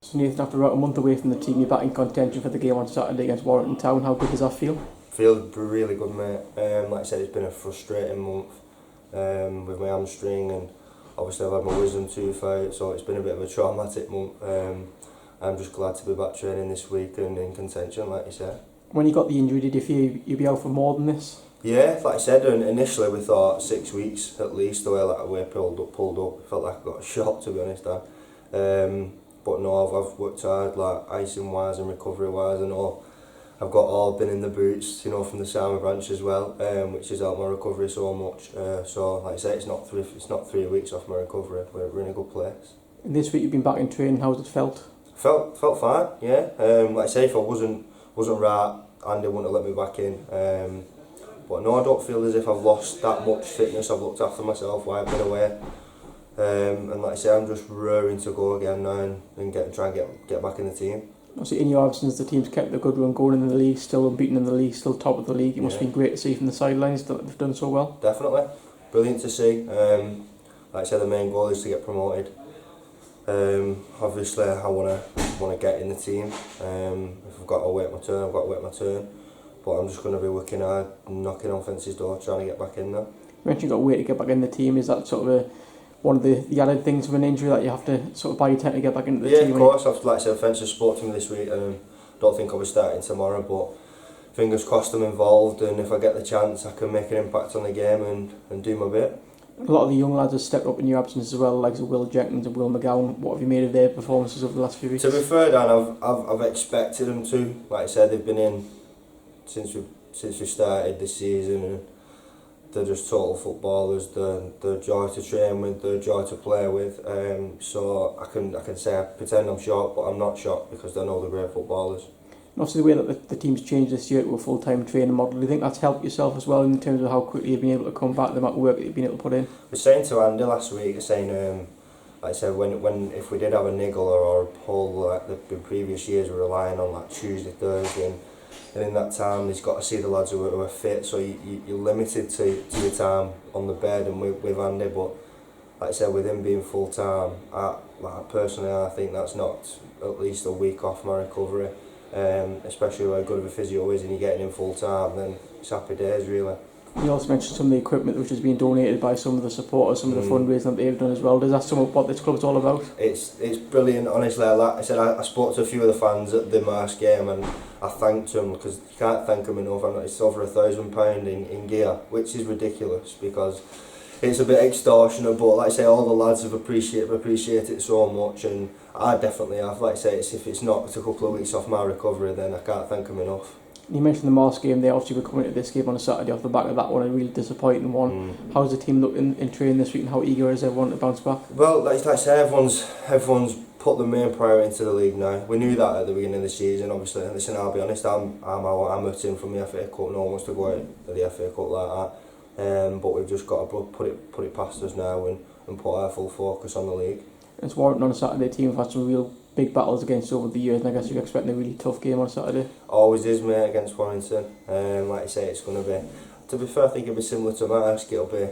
So Nathan, after about a month away from the team, you're back in contention for the game on Saturday against Warrington Town. How good does that feel? Feel really good, mate. Like I said, it's been a frustrating month with my hamstring, and obviously I've had my wisdom tooth out, so it's been a bit of a traumatic month. I'm just glad to be back training this week and in contention, like you said. When you got the injury, did you feel you'd be out for more than this? Yeah, like I said, initially we thought 6 weeks at least, the way that we pulled up. It felt like I got a shot, to be honest. But no, I've worked hard, like icing wise and recovery wise, and all. I've got all been in the boots, you know, from the Salmon branch as well, which has helped my recovery so much. So, like I say, it's not 3 weeks off my recovery. We're in a good place. And this week you've been back in training. How's it felt? Felt fine, yeah. Like I say, if I wasn't right, Andy wouldn't have let me back in. But no, I don't feel as if I've lost that much fitness. I've looked after myself while I've been away. And like I say, I'm just raring to go again now and try and get back in the team. Obviously, in your absence, the team's kept the good run going in the league, still unbeaten in the league, still top of the league. It must have been great to see from the sidelines that they've done so well. Definitely, brilliant to see. Like I said, the main goal is to get promoted. Obviously, I want to get in the team. If I've got to wait my turn, I've got to wait my turn. But I'm just going to be working hard, knocking on fence's door, trying to get back in there. You mentioned you've got to wait to get back in the team. Is that sort of one of the added things of an injury that you have to sort of buy your time to get back into the team? Yeah, of course. Like I said, Fence has spoke to me this week, and don't think I'll be starting tomorrow, but fingers crossed I'm involved, and if I get the chance I can make an impact on the game and do my bit. A lot of the young lads have stepped up in your absence as well, like Will Jenkins and Will McGowan. What have you made of their performances over the last few weeks? To be fair, Dan, I've expected them to. Like I said, they've been in since we started this season, and they're just total footballers. They're joy to train with, they're joy to play with. So I can say I pretend I'm shocked, but I'm not shocked because I know they're great footballers. And obviously the way that the team's changed this year to a full-time training model, do you think that's helped yourself as well in terms of how quickly you've been able to come back, the amount of work that you've been able to put in? I was saying to Andy last week, like I said, when if we did have a niggle or a pull, like the previous years, we're relying on like Tuesday, Thursday, and in that time he's got to see the lads who are fit, so you're limited to your time on the bed and with Andy. But like I said, with him being full time, personally I think that's knocked at least a week off my recovery. Especially when good of a physio is and you're getting him full time, then it's happy days really. You also mentioned some of the equipment which has been donated by some of the supporters, some of the fundraising that they've done as well. Does that sum up what this club's all about? It's brilliant, honestly. Like I said, I spoke to a few of the fans at the Marsh game and I thanked them because you can't thank them enough. It's over £1,000 in gear, which is ridiculous because it's a bit extortionate, but like I say, all the lads have appreciate it so much, and I definitely have. Like I say, if it's knocked a couple of weeks off my recovery, then I can't thank them enough. You mentioned the Mars game. They obviously were coming to this game on a Saturday off the back of that one, a really disappointing one. How's the team look in training this week, and how eager is everyone to bounce back? Well, like I say, everyone's put the main priority into the league now. We knew that at the beginning of the season, obviously. And listen, I'll be honest, I'm hurting from the FA Cup. No one wants to go out of the FA Cup like that. But we've just got to put it past us now and put our full focus on the league. It's Warrington on a Saturday. Team have had some real big battles against over the years, and I guess you're expecting a really tough game on Saturday. Always is, mate, against Warrington. Like I say, it's going to be. To be fair, I think it'll be similar to Marsk. It'll be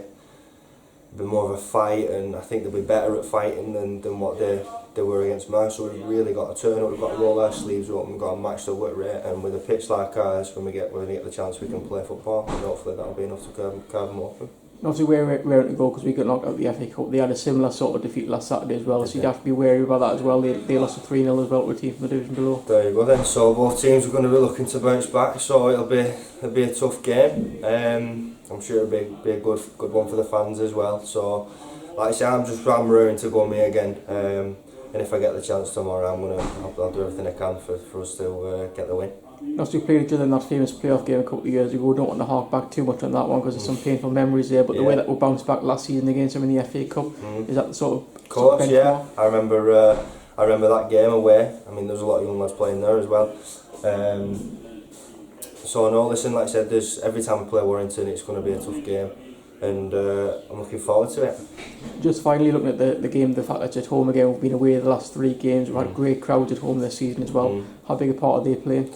more of a fight, and I think they'll be better at fighting than what they were against Marsk. So we've really got to turn up. We've got to roll our sleeves up. We've got to match the work rate, and with a pitch like ours, when we get the chance, we can play football. And hopefully that'll be enough to carve them open. Obviously, we're raring to go because we got knocked out of the FA Cup. They had a similar sort of defeat last Saturday as well, so you'd have to be wary about that as well. They lost a 3-0 as well to a team from the division below. There you go then. So both teams are going to be looking to bounce back. So it'll be a tough game. I'm sure it'll be a good one for the fans as well. So, like I say, I'm raring to go me again. And if I get the chance tomorrow, I'll do everything I can for us to get the win. Obviously, we played each other in that famous playoff game a couple of years ago. Don't want to hark back too much on that one because there's some painful memories there. But the way that we bounced back last season against them in the FA Cup, is that the sort of course, yeah. I remember that game away. I mean, there's a lot of young lads playing there as well. So no, listen, like I said, every time we play Warrington, it's going to be a tough game, and I'm looking forward to it. Just finally looking at the game, the fact that it's at home again, we've been away the last 3 games. We've had great crowds at home this season as well. How big a part are they playing?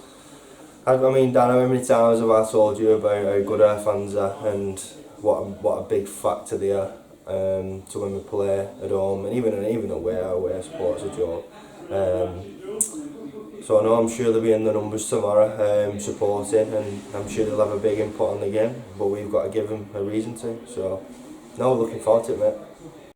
I mean, Dan, how many times have I told you about how good our fans are and what a big factor they are to when we play at home, and even away, our away support's a joke. So I know I'm sure they'll be in the numbers tomorrow, supporting, and I'm sure they'll have a big input on the game. But we've got to give them a reason to. So, no, looking forward to it, mate.